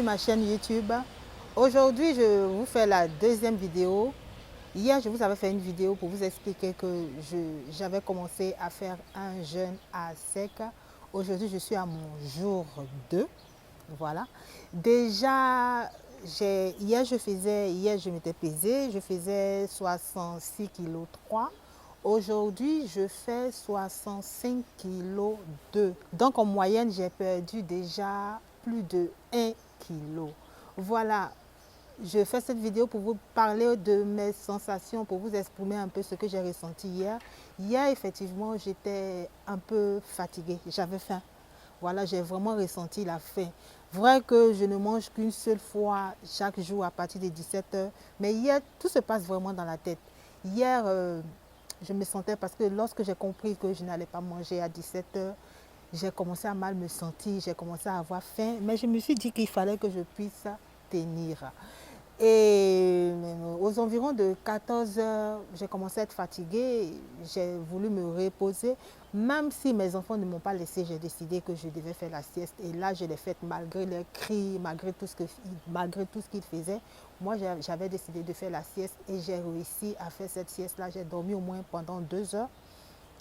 ma chaîne YouTube. Aujourd'hui, je vous fais la deuxième vidéo. Hier, je vous avais fait une vidéo pour vous expliquer que j'avais commencé à faire un jeûne à sec. Aujourd'hui, je suis à mon jour 2. Voilà. Déjà, hier, je m'étais pesée, je faisais 66 kg 3. Aujourd'hui, je fais 65 kg 2. Donc, en moyenne, j'ai perdu déjà plus de 1 kg. Voilà. Je fais cette vidéo pour vous parler de mes sensations, pour vous exprimer un peu ce que j'ai ressenti hier. Hier, effectivement, j'étais un peu fatiguée. J'avais faim. Voilà, j'ai vraiment ressenti la faim. Vrai que je ne mange qu'une seule fois chaque jour à partir de 17 h. Mais hier, tout se passe vraiment dans la tête. Hier, je me sentais parce que lorsque j'ai compris que je n'allais pas manger à 17 h, j'ai commencé à mal me sentir, j'ai commencé à avoir faim. Mais je me suis dit qu'il fallait que je puisse tenir. Et aux environs de 14 h, j'ai commencé à être fatiguée, j'ai voulu me reposer. Même si mes enfants ne m'ont pas laissé, j'ai décidé que je devais faire la sieste. Et là, je l'ai faite malgré leurs cris, malgré tout ce qu'ils faisaient. Moi, j'avais décidé de faire la sieste et j'ai réussi à faire cette sieste-là. J'ai dormi au moins pendant 2 heures.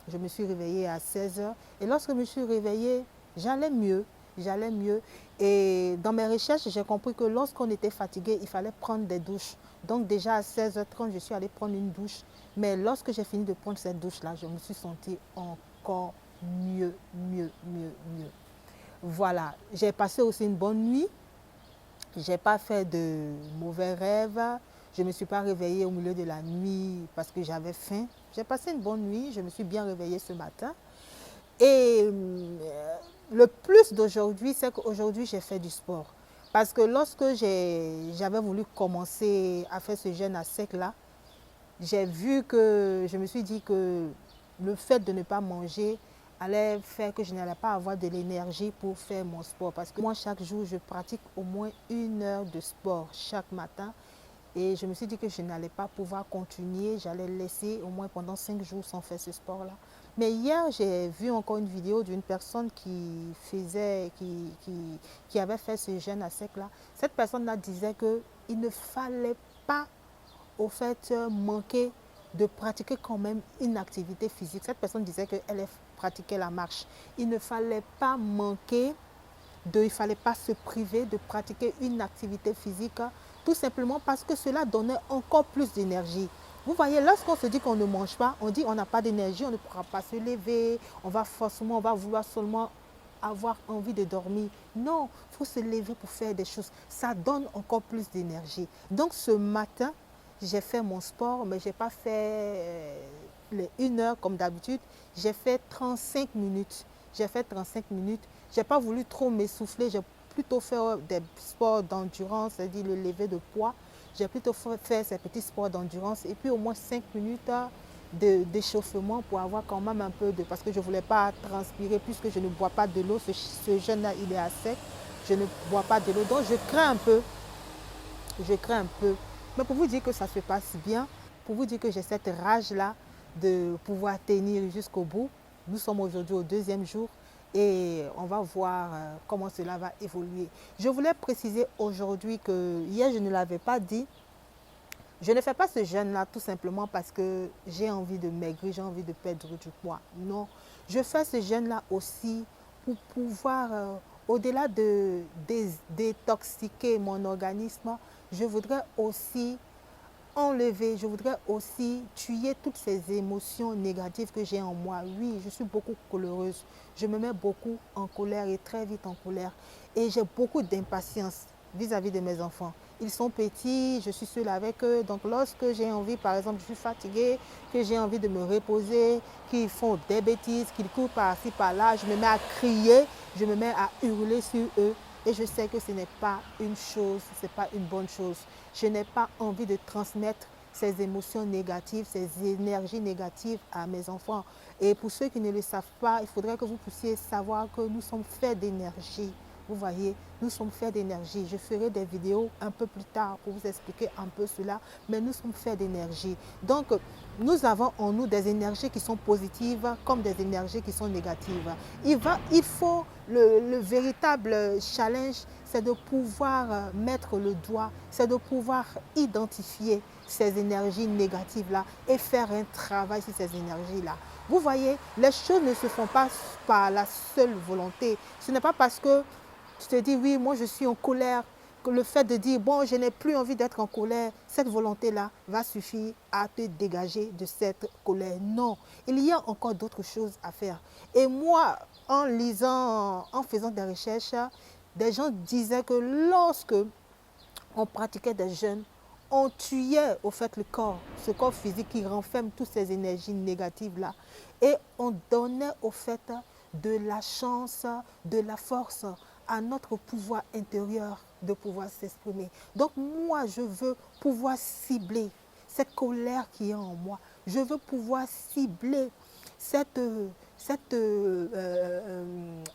Je me suis réveillée à 16 h. Et lorsque je me suis réveillée, j'allais mieux. J'allais mieux. Et dans mes recherches, j'ai compris que lorsqu'on était fatigué, il fallait prendre des douches. Donc déjà à 16 h 30, je suis allée prendre une douche. Mais lorsque j'ai fini de prendre cette douche-là, je me suis sentie encore mieux. Voilà. J'ai passé aussi une bonne nuit. Je n'ai pas fait de mauvais rêves. Je ne me suis pas réveillée au milieu de la nuit parce que j'avais faim. J'ai passé une bonne nuit. Je me suis bien réveillée ce matin. Et le plus d'aujourd'hui, c'est qu'aujourd'hui, j'ai fait du sport. Parce que lorsque j'avais voulu commencer à faire ce jeûne à sec là, je me suis dit que le fait de ne pas manger allait faire que je n'allais pas avoir de l'énergie pour faire mon sport. Parce que moi, chaque jour, je pratique au moins 1 heure de sport chaque matin. Et je me suis dit que je n'allais pas pouvoir continuer, j'allais laisser au moins pendant 5 jours sans faire ce sport-là. Mais hier, j'ai vu encore une vidéo d'une personne qui avait fait ce jeûne à sec-là. Cette personne-là disait qu'il ne fallait pas, au fait, manquer de pratiquer quand même une activité physique. Cette personne disait qu'elle pratiquait la marche. Il ne fallait pas manquer il ne fallait pas se priver de pratiquer une activité physique, tout simplement parce que cela donnait encore plus d'énergie. Vous voyez, lorsqu'on se dit qu'on ne mange pas, on dit qu'on n'a pas d'énergie, on ne pourra pas se lever, on va vouloir seulement avoir envie de dormir. Non, il faut se lever pour faire des choses. Ça donne encore plus d'énergie. Donc ce matin, j'ai fait mon sport, mais je n'ai pas fait les 1 heure comme d'habitude. J'ai fait 35 minutes. J'ai fait 35 minutes. Je n'ai pas voulu trop m'essouffler. J'ai plutôt fait des sports d'endurance, c'est-à-dire le lever de poids. J'ai plutôt fait ces petits sports d'endurance et puis au moins 5 minutes d'échauffement pour avoir quand même un peu de... Parce que je ne voulais pas transpirer puisque je ne bois pas de l'eau. Ce jeûne-là, il est à sec. Je ne bois pas de l'eau. Donc je crains un peu. Je crains un peu. Mais pour vous dire que ça se passe bien, pour vous dire que j'ai cette rage-là de pouvoir tenir jusqu'au bout. Nous sommes aujourd'hui au 2e jour et on va voir comment cela va évoluer. Je voulais préciser aujourd'hui que hier je ne l'avais pas dit. Je ne fais pas ce jeûne-là tout simplement parce que j'ai envie de maigrir, j'ai envie de perdre du poids. Non, je fais ce jeûne-là aussi pour pouvoir, au-delà de détoxiquer mon organisme, je voudrais aussi enlever, je voudrais aussi tuer toutes ces émotions négatives que j'ai en moi. Oui, je suis beaucoup coléreuse. Je me mets beaucoup en colère et très vite en colère. Et j'ai beaucoup d'impatience vis-à-vis de mes enfants. Ils sont petits, je suis seule avec eux. Donc lorsque j'ai envie, par exemple, je suis fatiguée, que j'ai envie de me reposer, qu'ils font des bêtises, qu'ils courent par-ci, par-là, je me mets à crier, je me mets à hurler sur eux. Et je sais que ce n'est pas une chose, ce n'est pas une bonne chose. Je n'ai pas envie de transmettre ces émotions négatives, ces énergies négatives à mes enfants. Et pour ceux qui ne le savent pas, il faudrait que vous puissiez savoir que nous sommes faits d'énergie. Vous voyez, nous sommes faits d'énergie. Je ferai des vidéos un peu plus tard pour vous expliquer un peu cela, mais nous sommes faits d'énergie. Donc, nous avons en nous des énergies qui sont positives comme des énergies qui sont négatives. Il faut le véritable challenge, c'est de pouvoir mettre le doigt, c'est de pouvoir identifier ces énergies négatives-là et faire un travail sur ces énergies-là. Vous voyez, les choses ne se font pas par la seule volonté. Ce n'est pas parce que tu te dis, oui, moi je suis en colère, que le fait de dire, bon, je n'ai plus envie d'être en colère, cette volonté-là va suffire à te dégager de cette colère. Non, il y a encore d'autres choses à faire. Et moi, en lisant, en faisant des recherches, des gens disaient que lorsque on pratiquait des jeûnes, on tuait au fait le corps, ce corps physique qui renferme toutes ces énergies négatives-là. Et on donnait au fait de la chance, de la force à notre pouvoir intérieur de pouvoir s'exprimer. Donc moi, je veux pouvoir cibler cette colère qui est en moi. Je veux pouvoir cibler cette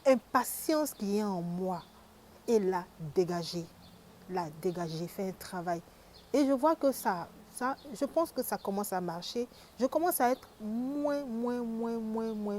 impatience qui est en moi et la dégager. La dégager, faire un travail. Et je vois que je pense que ça commence à marcher. Je commence à être moins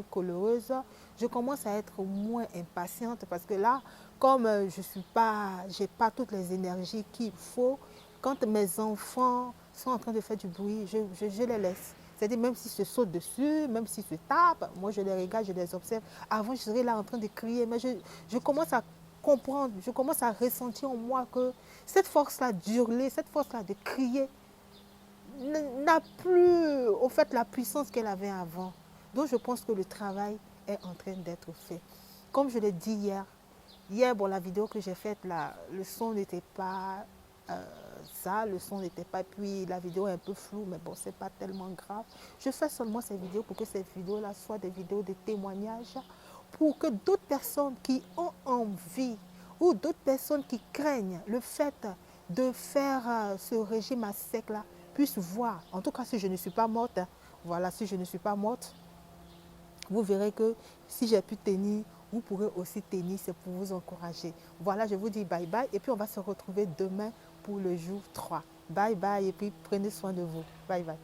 coléreuse. Je commence à être moins impatiente parce que là, comme j'ai pas toutes les énergies qu'il faut, quand mes enfants sont en train de faire du bruit, je les laisse. C'est-à-dire même s'ils se sautent dessus, même s'ils se tapent, moi je les regarde, je les observe. Avant, je serais là en train de crier, mais je commence à comprendre, je commence à ressentir en moi que cette force-là d'hurler, cette force-là de crier n'a plus au fait la puissance qu'elle avait avant. Donc je pense que le travail est en train d'être fait. Comme je l'ai dit hier, bon, la vidéo que j'ai faite, là, le son n'était pas ça, le son n'était pas, puis la vidéo est un peu floue, mais bon, c'est pas tellement grave. Je fais seulement ces vidéos pour que ces vidéos-là soient des vidéos de témoignages, pour que d'autres personnes qui ont envie ou d'autres personnes qui craignent le fait de faire ce régime à sec-là puissent voir. En tout cas, si je ne suis pas morte, voilà, si je ne suis pas morte, vous verrez que si j'ai pu tenir, vous pourrez aussi tenir, c'est pour vous encourager. Voilà, je vous dis bye bye et puis on va se retrouver demain pour le jour 3. Bye bye et puis prenez soin de vous. Bye bye.